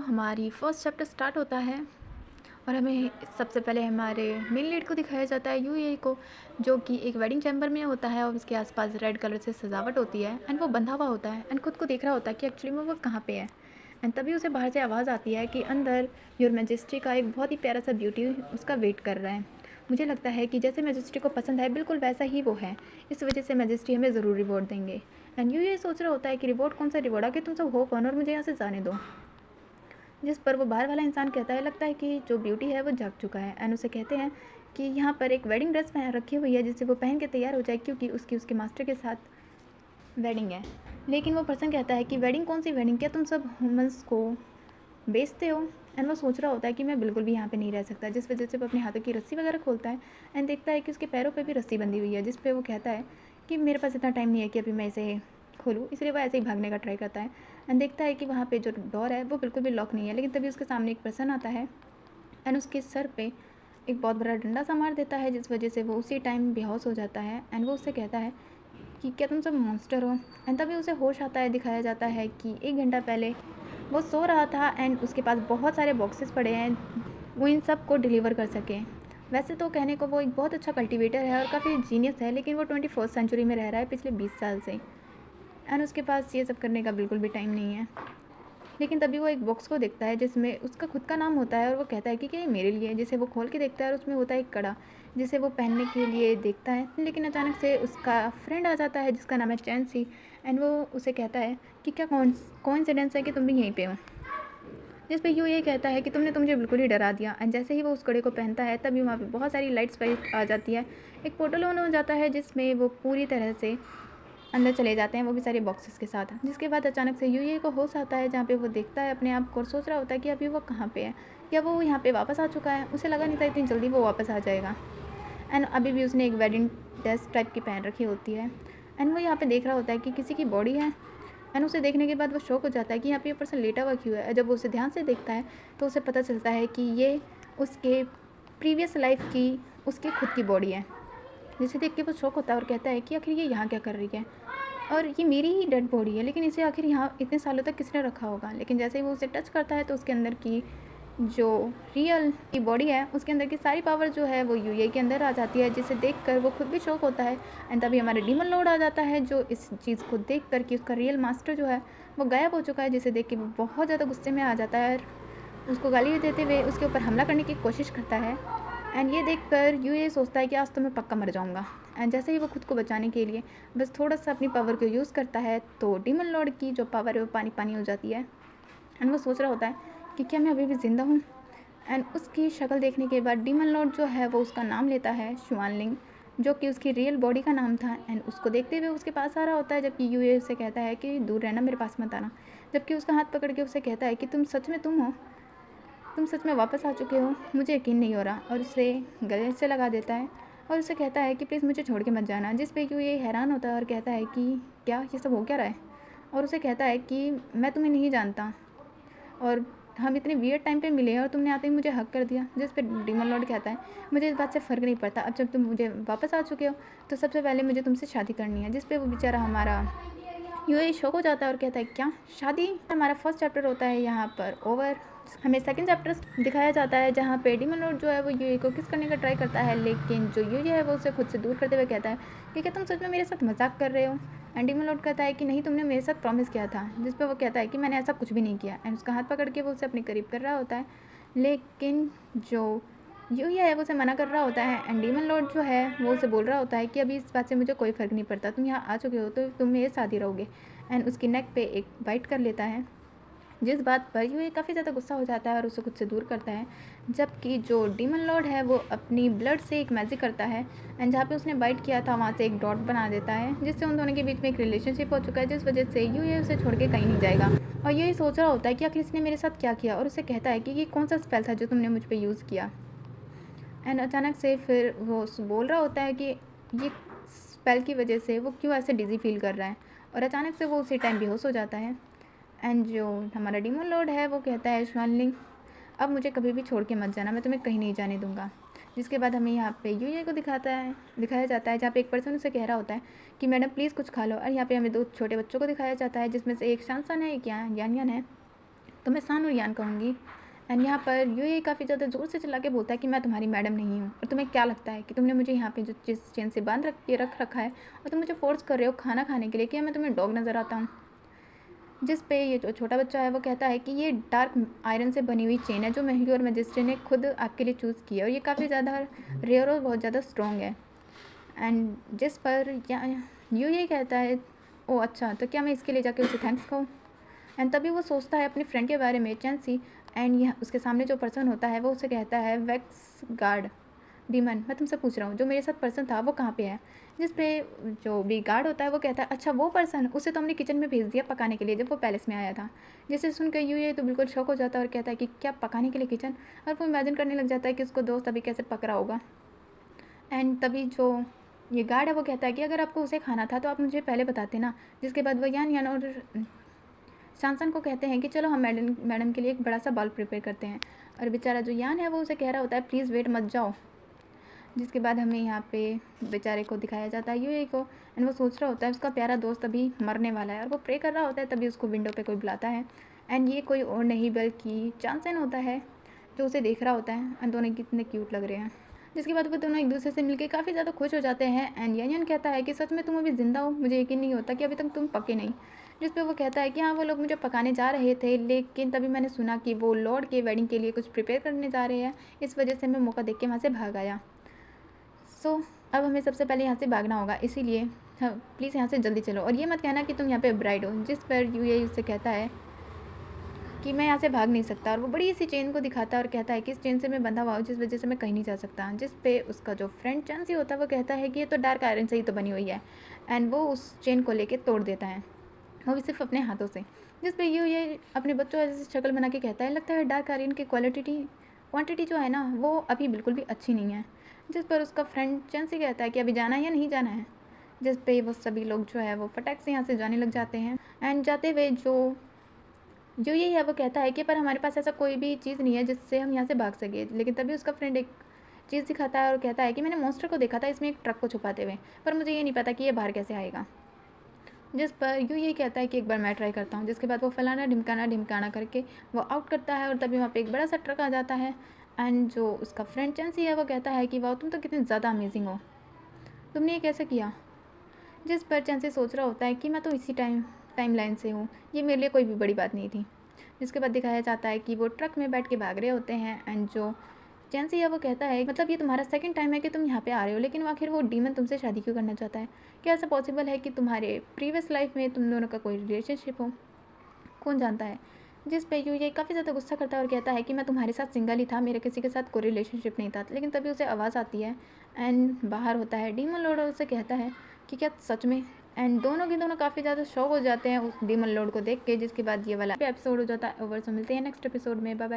हमारी first chapter start होता है और हमें सबसे पहले हमारे मेन लीड को दिखाया जाता है यूए को, जो कि एक वेडिंग चैम्बर में होता है और उसके आसपास रेड कलर से सजावट होती है एंड वो बंधा हुआ होता है एंड खुद को देख रहा होता है कि एक्चुअली में वो कहाँ पे है। एंड तभी उसे बाहर से आवाज़ आती है कि अंदर योर मैजेस्टी का एक बहुत ही प्यारा सा ब्यूटी उसका वेट कर रहा है। मुझे लगता है कि जैसे मैजेस्टी को पसंद है बिल्कुल वैसा ही वो है, इस वजह से मैजेस्टी हमें ज़रूर रिवॉर्ड देंगे। एंड यू ये सोच रहा होता है कि रिवॉर्ड कौन सा रिवॉर्ड, आके तुम सब हो कौन और मुझे यहाँ से जाने दो। जिस पर वो बाहर वाला इंसान कहता है लगता है कि जो ब्यूटी है वो जाग चुका है एंड उसे कहते हैं कि यहाँ पर एक वेडिंग ड्रेस पहन रखी हुई है जिससे वो पहन के तैयार हो जाए क्योंकि उसके मास्टर के साथ वेडिंग है। लेकिन वो पर्सन कहता है कि वेडिंग कौन सी वेडिंग, क्या तुम सब ह्यूमंस को बेचते हो। एंड वो सोच रहा होता है कि मैं बिल्कुल भी यहाँ पे नहीं रह सकता, जिस वजह से वो अपने हाथों की रस्सी वगैरह खोलता है एंड देखता है कि उसके पैरों पे भी रस्सी बंधी हुई है, जिस पे वो कहता है कि मेरे पास इतना टाइम नहीं है कि अभी मैं इसे खोलूँ, इसलिए वो ऐसे ही भागने का ट्राई करता है एंड देखता है कि वहाँ पे जो डोर है वो बिल्कुल भी लॉक नहीं है। लेकिन तभी उसके सामने एक पर्सन आता है एंड उसके सर पे एक बहुत बड़ा डंडा सा मार देता है, जिस वजह से वो उसी टाइम बेहोश हो जाता है एंड वो उससे कहता है कि क्या तुम सब मॉन्स्टर हो। एंड तभी उसे होश आता है, दिखाया जाता है कि 1 घंटा पहले वो सो रहा था एंड उसके पास बहुत सारे बॉक्सेस पड़े हैं वो इन सब को डिलीवर कर सके। वैसे तो कहने को वो एक बहुत अच्छा कल्टीवेटर है और काफ़ी जीनियस है, लेकिन वो 21st सेंचुरी में रह रहा है पिछले 20 साल से एंड उसके पास ये सब करने का बिल्कुल भी टाइम नहीं है। लेकिन तभी वो एक बॉक्स को देखता है जिसमें उसका खुद का नाम होता है और वो कहता है कि क्या ये मेरे लिए है, जिसे वो खोल के देखता है और उसमें होता है एक कड़ा जिसे वो पहनने के लिए देखता है। लेकिन अचानक से उसका फ्रेंड आ जाता है जिसका नाम है चैंसी एंड वो उसे कहता है कि क्या कोइंसिडेंस है कि तुम भी यहीं पे हो। जिस पे यू ये कहता है कि तुमने तो मुझे बिल्कुल ही डरा दिया। एंड जैसे ही वो उस कड़े को पहनता है तभी वहाँ पे बहुत सारी लाइट्स वाइट आ जाती है, एक पोर्टल ऑन हो जाता है जिसमें वो पूरी तरह से अंदर चले जाते हैं, वो भी सारे बॉक्सेस के साथ। जिसके बाद अचानक से यूए को होश आता है जहाँ पे वो देखता है अपने आप को और सोच रहा होता है कि अभी वो कहाँ पे है, या वो यहाँ पे वापस आ चुका है। उसे लगा नहीं था इतनी जल्दी वो वापस आ जाएगा एंड अभी भी उसने एक वेडिंग ड्रेस टाइप की पहन रखी होती है एंड वो यहाँ पे देख रहा होता है कि किसी की बॉडी है एंड उसे देखने के बाद वो शॉक हो जाता है कि यहाँ पे ये पर्सन लेटा हुआ क्यों है। जब वो उसे ध्यान से देखता है तो उसे पता चलता है कि ये उसके प्रीवियस लाइफ की उसकी खुद की बॉडी है, जिसे देख के वो शॉक होता है और कहता है कि आखिर ये यहाँ क्या कर रही है और ये मेरी ही डेड बॉडी है, लेकिन इसे आखिर यहाँ इतने सालों तक किसने रखा होगा। लेकिन जैसे ही वो उसे टच करता है तो उसके अंदर की जो रियल की बॉडी है उसके अंदर की सारी पावर जो है वो यूए के अंदर आ जाती है, जिसे देखकर वो खुद भी शॉक होता है। एंड तभी हमारे डीमन लॉर्ड आ जाता है जो इस चीज़ को देख कर कि उसका रियल मास्टर जो है वो गायब हो चुका है, जिसे देख के वो बहुत ज़्यादा गुस्से में आ जाता है और उसको गाली देते हुए उसके ऊपर हमला करने की कोशिश करता है। एंड ये देखकर यूए सोचता है कि आज तो मैं पक्का मर जाऊंगा। एंड जैसे ही वो खुद को बचाने के लिए बस थोड़ा सा अपनी पावर को यूज़ करता है तो डीमन लॉर्ड की जो पावर है वो पानी पानी हो जाती है एंड वो सोच रहा होता है कि क्या मैं अभी भी ज़िंदा हूँ। एंड उसकी शक्ल देखने के बाद डीमन लॉर्ड जो है वो उसका नाम लेता है शुआनलिंग, जो कि उसकी रियल बॉडी का नाम था एंड उसको देखते हुए उसके पास आ रहा होता है, जबकि यूए से कहता है कि दूर रहना, मेरे पास मत आना। जबकि उसका हाथ पकड़ के उसे कहता है कि तुम सच में तुम हो, तुम सच में वापस आ चुके हो, मुझे यकीन नहीं हो रहा, और उसे गले से लगा देता है और उसे कहता है कि प्लीज़ मुझे छोड़ के मत जाना। जिस पे यूए हैरान होता है और कहता है कि क्या ये सब हो क्या रहा है, और उसे कहता है कि मैं तुम्हें नहीं जानता और हम इतने वियर्ड टाइम पे मिले और तुमने आते ही मुझे हक कर दिया। जिस पे डीमन लॉर्ड कहता है मुझे इस बात से फ़र्क नहीं पड़ता, अब जब तुम मुझे वापस आ चुके हो तो सबसे पहले मुझे तुमसे शादी करनी है। जिस पे वो बेचारा हमारा यूएई शौक हो जाता है और कहता है क्या शादी। हमारा फर्स्ट चैप्टर होता है यहाँ पर ओवर। हमें सेकंड चैप्टर दिखाया जाता है जहाँ पे डीमन लॉर्ड जो है वो यूएई को किस करने का ट्राई करता है, लेकिन जो यूएई है वो उसे खुद से दूर करते हुए कहता है कि क्या तुम सच में मेरे साथ मजाक कर रहे हो। एंड डीमन लॉर्ड कहता है कि नहीं, तुमने मेरे साथ प्रॉमिस किया था। जिस पर वो कहता है कि मैंने ऐसा कुछ भी नहीं किया एंड उसका हाथ पकड़ के वो उसे अपने करीब कर रहा होता है, लेकिन जो यूएई है वो उसे मना कर रहा होता है। एंड डीमन लॉर्ड जो है वो उसे बोल रहा होता है कि अभी इस बात से मुझे कोई फ़र्क नहीं पड़ता, तुम यहाँ आ चुके हो तो तुम मेरे साथ ही रहोगे। एंड उसकी नेक पे एक बाइट कर लेता है, जिस बात पर यूए काफ़ी ज़्यादा गुस्सा हो जाता है और उसे खुद से दूर करता है। जबकि जो डीमन लॉर्ड है वो अपनी ब्लड से एक मैजिक करता है एंड जहाँ पे उसने बाइट किया था वहाँ से एक डॉट बना देता है, जिससे उन दोनों के बीच में एक रिलेशनशिप हो चुका है, जिस वजह से यूए उसे छोड़ के कहीं नहीं जाएगा। और ये सोच रहा होता है कि आखिर इसने मेरे साथ क्या किया, और उसे कहता है कि ये कौन सा स्पेल था जो तुमने मुझ पर यूज़ किया। एंड अचानक से फिर वो बोल रहा होता है कि ये स्पेल की वजह से वो क्यों ऐसे डिज़ी फील कर रहा है, और अचानक से वो उसी टाइम बेहोश हो जाता है। एंड जो हमारा डीमन लॉर्ड है वो कहता है श्वानलिंग अब मुझे कभी भी छोड़ के मत जाना, मैं तुम्हें कहीं नहीं जाने दूंगा। जिसके बाद हमें यहाँ पे यूए को दिखाया जाता है जहाँ पे एक पर्सन उसे कह रहा होता है कि मैडम प्लीज़ कुछ खा लो, और यहाँ पे हमें 2 छोटे बच्चों को दिखाया जाता है जिसमें से एक शानसन है, एक यान यान है। तो मैं सान और यान कहूँगी। एंड यहाँ पर यूए काफ़ी ज़्यादा ज़ोर से चिल्ला के बोलता है कि मैं तुम्हारी मैडम नहीं हूँ, और तुम्हें क्या लगता है कि तुमने मुझे यहाँ पे जो जिस चेन से बांध रख रखा है और तुम मुझे फोर्स कर रहे हो खाना खाने के लिए, क्या मैं तुम्हें डॉग नज़र आता हूँ। जिस पे ये जो छोटा बच्चा है वो कहता है कि ये डार्क आयरन से बनी हुई चेन है जो महंगी और मैजिस्ट्रेट ने खुद आपके लिए चूज़ की है, और ये काफ़ी ज़्यादा रेयर और बहुत ज़्यादा स्ट्रॉन्ग है। एंड जिस पर यू ये कहता है, ओ अच्छा, तो क्या मैं इसके लिए जाके उसे थैंक्स कहूँ। एंड तभी वो सोचता है अपनी फ्रेंड के बारे में, चैंसी। एंड यह उसके सामने जो पर्सन होता है वो उसे कहता है, वैक्स गार्ड डीमन, मैं तुमसे पूछ रहा हूँ जो मेरे साथ पर्सन था वो कहाँ पे है। जिस पे जो भी गार्ड होता है वो कहता है, अच्छा वो पर्सन, उसे तो हमने किचन में भेज दिया पकाने के लिए जब वो पैलेस में आया था। जिसे सुनकर ये तो बिल्कुल शौक हो जाता है और कहता है कि क्या पकाने के लिए किचन, और वो इमेजिन करने लग जाता है कि उसको दोस्त अभी कैसे पक रहा होगा। एंड तभी जो ये गार्ड है वो कहता है कि अगर आपको उसे खाना था तो आप मुझे पहले बताते ना। जिसके बाद वो यान यान और शानसन को कहते हैं कि चलो हम मैडम के लिए एक बड़ा सा बॉल प्रिपेयर करते हैं, और बेचारा जो यान है वो उसे कह रहा होता है, प्लीज़ वेट मत जाओ। जिसके बाद हमें यहाँ पे बेचारे को दिखाया जाता है, यूए को। एंड वो सोच रहा होता है उसका प्यारा दोस्त अभी मरने वाला है, और वो प्रे कर रहा होता है। तभी उसको विंडो पे कोई बुलाता है, एंड ये कोई और नहीं बल्कि चांसन होता है जो उसे देख रहा होता है। एंड दोनों कितने क्यूट लग रहे हैं। जिसके बाद वो दोनों एक दूसरे से मिलकर काफ़ी ज़्यादा खुश हो जाते हैं। एंड यान कहता है कि सच में तुम अभी ज़िंदा हो, मुझे यकीन नहीं होता कि अभी तक तुम पके नहीं। जिस पे वो कहता है कि हाँ, वो लोग मुझे पकाने जा रहे थे, लेकिन तभी मैंने सुना कि वो लॉर्ड के वेडिंग के लिए कुछ प्रिपेयर करने जा रहे हैं, इस वजह से मैं मौका देख के वहाँ से भाग आया। अब हमें सबसे पहले यहाँ से भागना होगा, इसीलिए हाँ प्लीज़ यहाँ से जल्दी चलो, और ये मत कहना कि तुम यहाँ पे ब्राइड हो। जिस पर यूए उससे कहता है कि मैं यहाँ से भाग नहीं सकता, और वो बड़ी सी चेन को दिखाता है और कहता है कि इस चेन से मैं बंधा हुआ हूँ जिस वजह से मैं कहीं नहीं जा सकता। जिस पे उसका जो फ्रेंड चांसी होता है वो कहता है कि ये तो डार्क आयरन से ही तो बनी हुई है, एंड वो उस चेन को लेके तोड़ देता है, वो भी सिर्फ अपने हाथों से। जिस पे ये अपने बच्चों जैसे शक्ल बना के कहता है, लगता है डार्क आयरन की क्वांटिटी जो है ना वो अभी बिल्कुल भी अच्छी नहीं है। जिस पर उसका फ्रेंड चांसी कहता है कि अभी जाना है या नहीं जाना है। जिस पे वो सभी लोग जो है वो फटाक से यहाँ से जाने लग जाते हैं। एंड जाते हुए जो ये है वो कहता है कि पर हमारे पास ऐसा कोई भी चीज़ नहीं है जिससे हम यहाँ से भाग सके। लेकिन तभी उसका फ्रेंड एक चीज़ दिखाता है और कहता है कि मैंने मॉन्स्टर को देखा था इसमें एक ट्रक को छुपाते हुए, पर मुझे ये नहीं पता कि ये बाहर कैसे आएगा। जिस पर ये कहता है कि एक बार मैं ट्राई करता हूँ। जिसके बाद वो फलाना ढिमकाना करके वो आउट करता है, और तभी वहाँ पे एक बड़ा सा ट्रक आ जाता है। एंड जो उसका फ्रेंड चैंसी है वो कहता है कि वाह, तुम तो कितने ज़्यादा अमेजिंग हो, तुमने ये कैसे किया। जिस पर चैंसी सोच रहा होता है कि मैं तो इसी टाइम लाइन से हूँ, ये मेरे लिए कोई भी बड़ी बात नहीं थी। जिसके बाद दिखाया जाता है कि वो ट्रक में बैठ के भाग रहे होते हैं। एंड जो चैंसी है वो कहता है, मतलब ये तुम्हारा सेकंड टाइम है कि तुम यहाँ पे आ रहे हो, लेकिन आखिर वो डीमन तुमसे शादी क्यों करना चाहता है। क्या ऐसा पॉसिबल है कि तुम्हारे प्रीवियस लाइफ में तुम दोनों का कोई रिलेशनशिप हो, कौन जानता है। जिस पे ये काफ़ी ज़्यादा गुस्सा करता है और कहता है कि मैं तुम्हारे साथ सिंगल ही था, मेरे किसी के साथ कोई रिलेशनशिप नहीं था। लेकिन तभी उसे आवाज़ आती है, एंड बाहर होता है डीमन लॉर्ड, और उसे कहता है कि क्या सच में। एंड दोनों के दोनों काफ़ी ज़्यादा शौक हो जाते हैं उस डीमन लॉर्ड को देख के। जिसके बाद ये वाला एपिसोड हो जाता है ओवर। सो मिलते हैं नेक्स्ट एपिसोड में, बाय बाय।